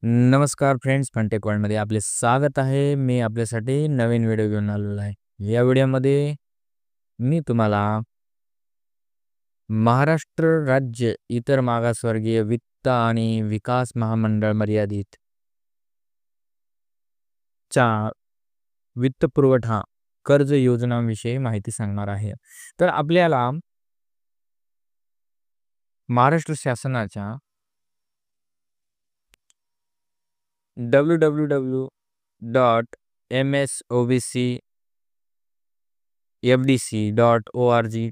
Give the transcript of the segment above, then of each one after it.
नमस्कार friends, FunTech वर्ल्डमध्ये आपले स्वागत आहे. मी आपल्यासाठी नवीन व्हिडिओ घेऊन आलेलो आहे. या व्हिडिओमध्ये मी तुम्हाला महाराष्ट्र राज्य इतर मागासवर्गीय वित्त आणि विकास महामंडळ मर्यादित च्या वित्त पुरवठा कर्ज योजनांविषयी माहिती सांगणार आहे. तर आपल्याला महाराष्ट्र शासनाच्या www.msobcfdc.org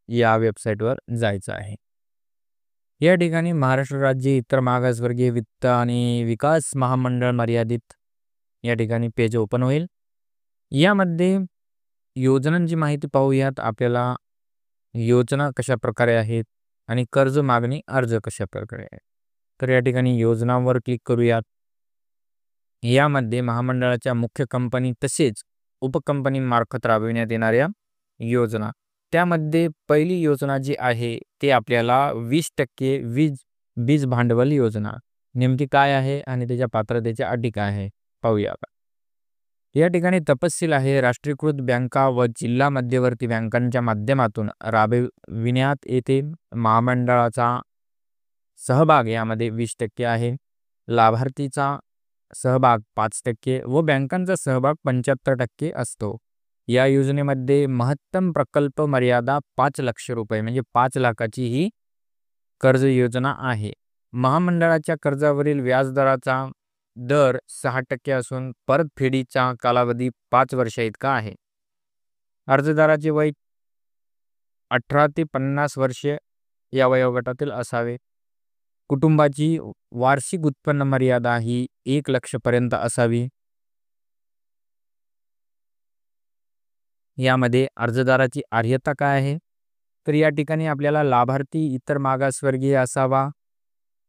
या वेबसाईटवर जायचं आहे. या ठिकाणी महाराष्ट्र राज्य इतर मागासवर्गीय वित्त आणि विकास महामंडळ मर्यादित या ठिकाणी पेज ओपन होईल. यामध्ये योजनांची माहिती पाहूयात. आपल्याला योजना कशा प्रकारे आहेत आणि कर्ज मागणी अर्ज कशा प्रकारे आहे. तर या ठिकाणी योजनांवर क्लिक करूयात. यामध्ये महामंडळाच्या मुख्य कंपनी तसेच उपकंपनीमार्फत राबविण्यात येणाऱ्या योजना, त्यामध्ये पहिली योजना जी आहे ते आपल्याला 20% बीज भांडवल योजना नेमकी काय आहे आणि त्याच्या पात्रतेच्या अटी काय आहे पाहूया. या ठिकाणी तपशील आहे. राष्ट्रीयकृत बँका व जिल्हा मध्यवर्ती बँकांच्या माध्यमातून राबविण्यात येते. महामंडळाचा सहभाग यामध्ये 20% आहे. लाभार्थीचा सहभाग 5% व बँकांचा सहभाग 75% असतो. या योजनेमध्ये महत्तम प्रकल्प मर्यादा 5 लाख रुपये म्हणजे 5 लाखाची ही कर्ज योजना आहे. महामंडळाच्या कर्जावरील व्याजदराचा दर 6% असून परतफेडीचा कालावधी 5 वर्ष इतका आहे. अर्जदाराचे वय 18 ते 50 वर्ष या वयोगटातील असावे. कुटुंबाची वार्षिक उत्पन्न मर्यादा ही 1 लाख पर्यंत असावी. यामध्ये अर्जदाराची अर्हता काय आहे, तर या ठिकाणी आपल्याला लाभार्थी इतर मागासवर्गीय असावा,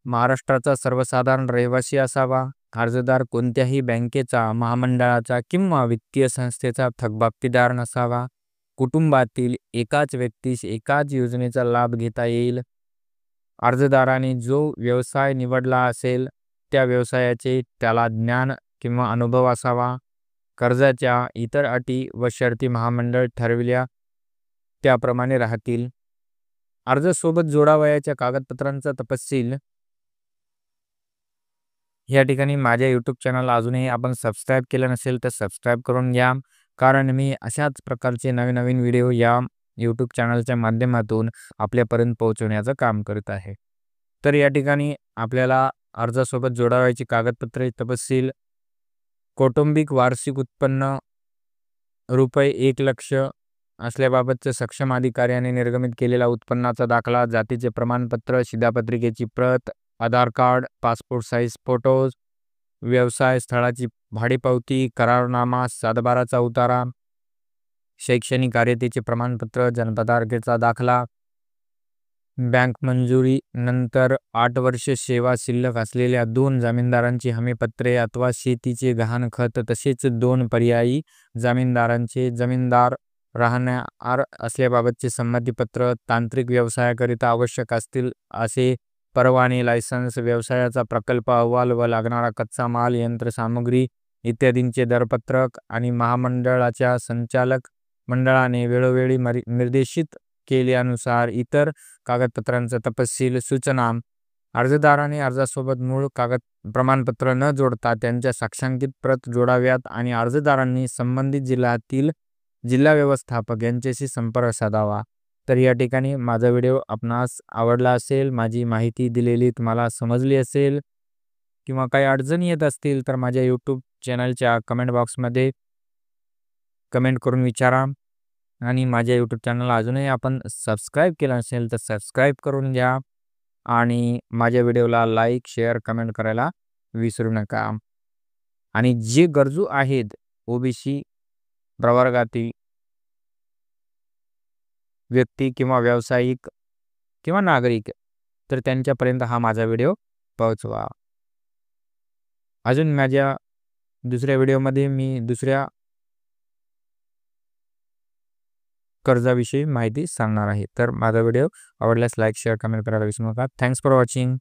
महाराष्ट्राचा सर्वसाधारण रहिवासी असावा, अर्जदार कोणत्याही बँकेचा, महामंडळाचा किंवा वित्तीय संस्थेचा थकबाकीदार नसावा, कुटुंबातील एकाच व्यक्तीस एकाच योजनेचा लाभ घेता येईल, अर्जदाराने जो व्यवसाय निवडला असेल त्या व्यवसायाचे त्याला ज्ञान किंवा अनुभव असावा, कर्जाच्या इतर अटी व शर्ती महामंडळ ठरविल्या त्याप्रमाणे राहतील. अर्जासोबत जोडावयाच्या कागदपत्रांचा तपशील या ठिकाणी माझ्या यूट्यूब चॅनलला अजूनही आपण सबस्क्राईब केलं नसेल तर सबस्क्राईब करून घ्या, कारण मी अशाच प्रकारचे नवीन नवीन व्हिडिओ या यूट्यूब चॅनलच्या माध्यमातून आपल्यापर्यंत पोहोचवण्याचं काम करत आहे. तर या ठिकाणी आपल्याला अर्जासोबत जोडावयाची कागदपत्रे तपशील, कौटुंबिक वार्षिक उत्पन्न रुपये 1 लाख असल्याबाबतचे सक्षम अधिकाऱ्याने निर्गमित केलेला उत्पन्नाचा दाखला, जातीचे प्रमाणपत्र, शिधापत्रिकेची प्रत, आधार कार्ड, पासपोर्ट साईज फोटोज, व्यवसाय स्थळाची भाडेपावती, करारनामा, सातबाराचा उतारा, शैक्षणिक कार्यतेचे प्रमाणपत्र, जन्मतारखेचा दाखला, बँक मंजुरी नंतर 8 वर्ष सेवा शिल्लक असलेल्या 2 जामीनदारांची हमीपत्रे अथवा शेतीचे गहाणखत तसेच 2 पर्यायी जामीनदारांचे जमीनदार राहणार असल्याबाबतचे संमतीपत्र, तांत्रिक व्यवसायाकरिता आवश्यक असतील असे परवाने, लायसन्स, व्यवसायाचा प्रकल्प अहवाल व लागणारा कच्चा माल, यंत्रसामुग्री इत्यादींचे दरपत्रक आणि महामंडळाच्या संचालक मंडळाने वेळोवेळी निर्देशित केल्यानुसार इतर कागदपत्रांचा तपशील, सूचना. अर्जदाराने अर्जासोबत मूळ कागद प्रमाणपत्र न जोडता त्यांच्या साक्षांकित प्रत जोडाव्यात आणि अर्जदारांनी संबंधित जिल्ह्यातील जिल्हा व्यवस्थापक यांच्याशी संपर्क साधावा. तर या ठिकाणी माझा व्हिडिओ आपणास आवडला असेल, माझी माहिती दिलेली तुम्हाला समजली असेल किंवा काही अडचणी येत असतील तर माझ्या यूट्यूब चॅनलच्या कमेंट बॉक्समध्ये कमेंट करून विचारा. आणि माझ्या यूट्यूब चॅनलला अजूनही आपण सबस्क्राईब केलं नसेल तर सबस्क्राईब करून घ्या आणि माझ्या व्हिडिओला लाईक, शेअर, कमेंट करायला विसरू नका. आणि जे गरजू आहेत ओबीसी प्रवर्गातील व्यक्ती किंवा व्यावसायिक किंवा नागरिक, तर त्यांच्यापर्यंत हा माझा व्हिडिओ पोहोचवा. अजून माझ्या दुसऱ्या व्हिडिओमध्ये मी दुसऱ्या कर्जाविषयी माहिती सांगणार आहे. तर माझा व्हिडिओ आवडल्यास लाईक, शेअर, कमेंट करायला विसरू नका. Thanks for watching.